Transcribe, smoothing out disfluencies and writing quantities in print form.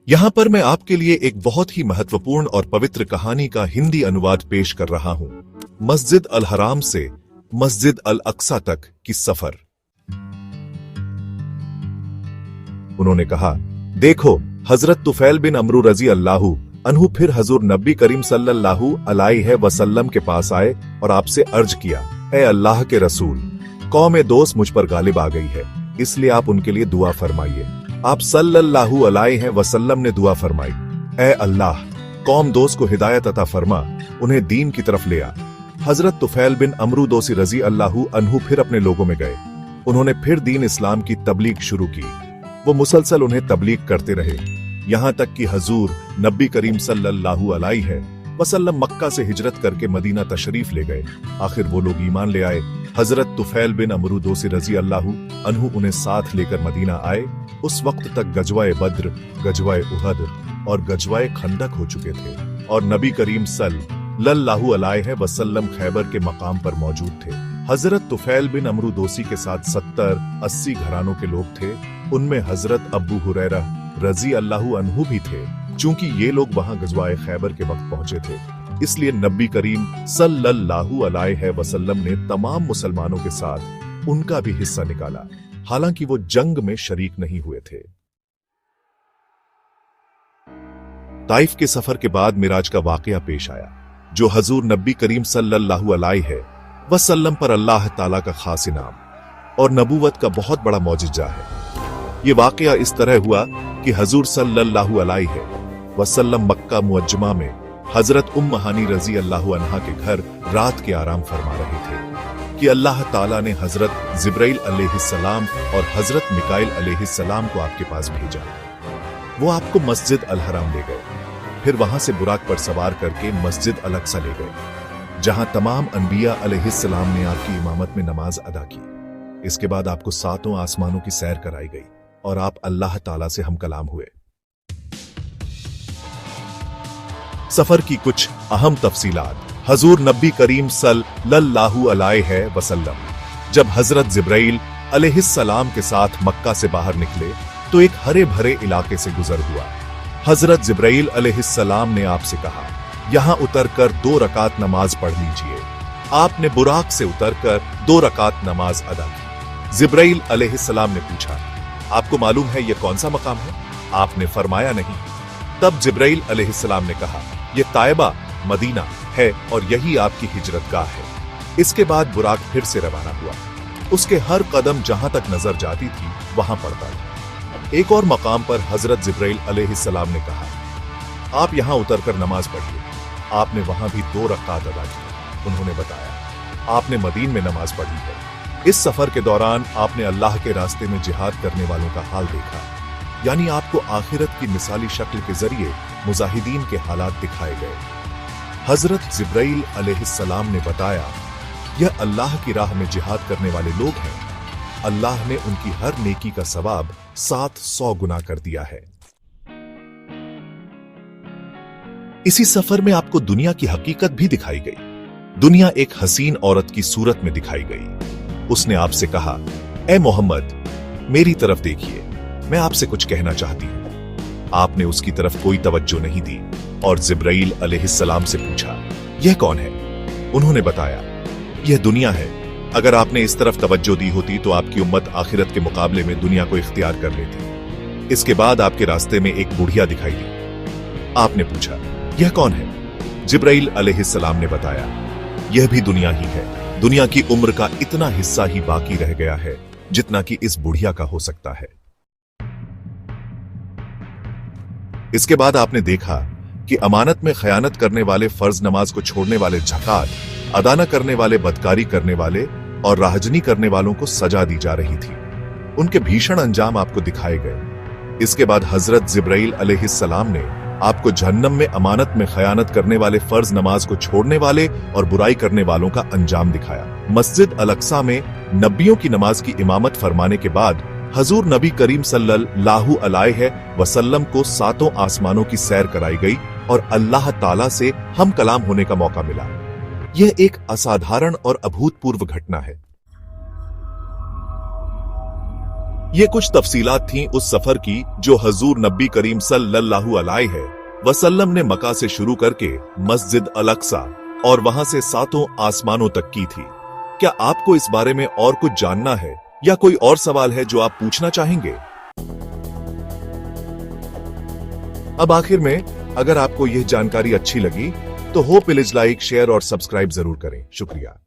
यहां पर मैं आपके लिए एक बहुत ही महत्वपूर्ण और पवित्र कहानी का हिंदी अनुवाद पेश कर रहा हूं। मस्जिद अल हराम से मस्जिद अल अक्सा तक की सफर। उन्होंने कहा, देखो हजरत तुफैल बिन अमरू रजी अल्लाहु अन्हु फिर हजूर नबी करीम सल्लल्लाहु अलैहि वसल्लम के पास आए और आपसे अर्ज किया, ए अल्लाह के रसूल, कौम दोस्त मुझ पर गालिब आ गई है, इसलिए आप उनके लिए दुआ फरमाइए। आप सल्लल्लाहु अलैहि वसल्लम ने दुआ फरमाई, ए अल्लाह, कौम दोस्त को हिदायत अता फरमा, उन्हें दीन की तरफ ले आ। हजरत तुफैल बिन अमरू दोसी रजी अल्लाहु अन्हु फिर अपने लोगों में गए। उन्होंने फिर दीन इस्लाम की तबलीग शुरू की। वो मुसलसल उन्हें तबलीग करते रहे, यहां तक कि हजूर नबी करीम सल्लल्लाहु अलैहि वसल्लम मक्का से हिजरत करके मदीना तशरीफ ले गए। आखिर वो लोग ईमान ले आए। हजरत तुफैल बिन अमरू दोसी रजी अल्लाहु अन्हु उन्हें साथ लेकर मदीना आए। उस वक्त तक गजवाए बद्र, गजवाए उहद और गजवाए खंदक हो चुके थे और नबी करीम सल्लल्लाहु अलैहि वसल्लम खैबर के मकाम पर मौजूद थे। हजरत तुफैल बिन अमरू दोसी के साथ 70-80 घरानों के लोग थे। उनमें हजरत अबू हुरैरा रजी अल्लाहु अन्हु भी थे। चूंकि ये लोग वहां गजवाए खैबर के वक्त पहुंचे थे, इसलिए नबी करीम सल्लल्लाहु अलैहि वसल्लम ने तमाम मुसलमानों के साथ उनका भी हिस्सा निकाला, हालांकि वो जंग में शरीक नहीं हुए थे। ताइफ के सफर के बाद मिराज का वाकया पेश आया, जो हजूर नबी करीम सल्लल्लाहु अलैहि वसल्लम पर अल्लाह ताला का खास इनाम और नबूवत का बहुत बड़ा मौजिज़ा है। ये वाकया इस तरह हुआ कि हजूर सल्लल्लाहु अलैहि वसल्लम मक्का मुअज्जमा में हजरत उम्म हानी रजी अल्लाहु अन्हा के घर रात के आराम फरमा रहे थे कि अल्लाह ताला ने हजरत जिब्राइल अलैहिस्सलाम और हजरत मिकाइल अलैहिस्सलाम को आपके पास भेजा। वो आपको मस्जिद अल हराम ले गए, फिर वहां से बुराक पर सवार करके मस्जिद अल अक्सा ले गए, जहां तमाम अनबिया अलैहिस्सलाम ने आपकी इमामत में नमाज अदा की। इसके बाद आपको 7 आसमानों की सैर कराई गई और आप अल्लाह ताला से हम कलाम हुए। सफर की कुछ अहम तफसीलात। हजूर नबी करीम सल्लल्लाहु अलैहि वसल्लम जब हजरत जिब्राइल अलैहिस्सलाम के साथ मक्का से बाहर निकले तो एक हरे भरे इलाके से गुजर हुआ। हजरत जिब्राइल अलैहिस्सलाम ने आपसे कहा, यहां उतरकर 2 रकात नमाज पढ़ लीजिए। आपने बुराक से उतरकर 2 रकात नमाज अदा की। जिब्राइल अलैहिस्सलाम ने पूछा, आपको मालूम है यह कौन सा मकाम है? आपने फरमाया नहीं। तब जिब्राइल अलैहिस्सलाम ने कहा, यह ताइबा मदीना है और यही आपकी हिजरत गाह है। इसके बाद बुराक फिर से रवाना हुआ। उसके हर कदम जहां तक नजर जाती थी वहां पड़ता था। एक और मकाम पर हजरत जिब्राइल अलैहिस्सलाम ने कहा, आप यहां उतरकर नमाज पढ़िए। आपने वहां भी 2 रकात अदा की। उन्होंने बताया, आपने मदीन में नमाज पढ़ी है। इस सफर के दौरान आपने अल्लाह के रास्ते में जिहाद करने वालों का हाल देखा, यानी आपको आखिरत की मिसाली शक्ल के जरिए मुजाहिदीन के हालात दिखाए गए। हजरत जिब्राइल अलैहिस्सलाम ने बताया, यह अल्लाह की राह में जिहाद करने वाले लोग हैं। अल्लाह ने उनकी हर नेकी का सवाब 700 गुना कर दिया है। इसी सफर में आपको दुनिया की हकीकत भी दिखाई गई। दुनिया एक हसीन औरत की सूरत में दिखाई गई। उसने आपसे कहा, ए मोहम्मद, मेरी तरफ देखिए, मैं आपसे कुछ कहना चाहती हूं। आपने उसकी तरफ कोई तवज्जो नहीं दी और जिब्राइल अलैहिस्सलाम से पूछा, यह कौन है? उन्होंने बताया, यह दुनिया है। अगर आपने इस तरफ तवज्जो दी होती तो आपकी उम्मत आखिरत के मुकाबले में दुनिया को इख्तियार कर लेती। इसके बाद आपके रास्ते में एक बुढ़िया दिखाई दी। आपने पूछा, यह कौन है? जिब्राइल अलैहिस्सलाम ने बताया, यह भी दुनिया ही है। दुनिया की उम्र का इतना हिस्सा ही बाकी रह गया है जितना कि इस बुढ़िया का हो सकता है। इसके बाद आपने देखा कि अमानत में खयानत करने वाले, फर्ज नमाज को छोड़ने वाले, ज़कात अदा न करने वाले, बदकारी करने वाले और राहजनी करने वालों को सजा दी जा रही थी। उनके भीषण अंजाम आपको दिखाए गए। इसके बाद हजरत जिब्राइल अलैहिस्सलाम ने आपको जहन्नम में अमानत में खयानत करने वाले, फर्ज नमाज को छोड़ने वाले और बुराई करने वालों का अंजाम दिखाया। मस्जिद अल अक्सा में नबियों की नमाज की इमामत फरमाने के बाद हजूर नबी करीम सल्लल्लाहु अलैहि वसल्लम को 7 आसमानों की सैर कराई गई और अल्लाह ताला से हम कलाम होने का मौका मिला। यह एक असाधारण और अभूतपूर्व घटना है। ये कुछ तफसीलात थीं उस सफर की जो हजूर नबी करीम सल्लल्लाहु अलैहि वसल्लम ने मक्का से शुरू करके मस्जिद अल अक्सा और वहां से सातों आसमानों तक की थी। क्या आपको इस बारे में और कुछ जानना है या कोई और सवाल है जो आप पूछना चाहेंगे? अब आखिर में, अगर आपको यह जानकारी अच्छी लगी तो होप विलेज लाइक, शेयर और सब्सक्राइब जरूर करें। शुक्रिया।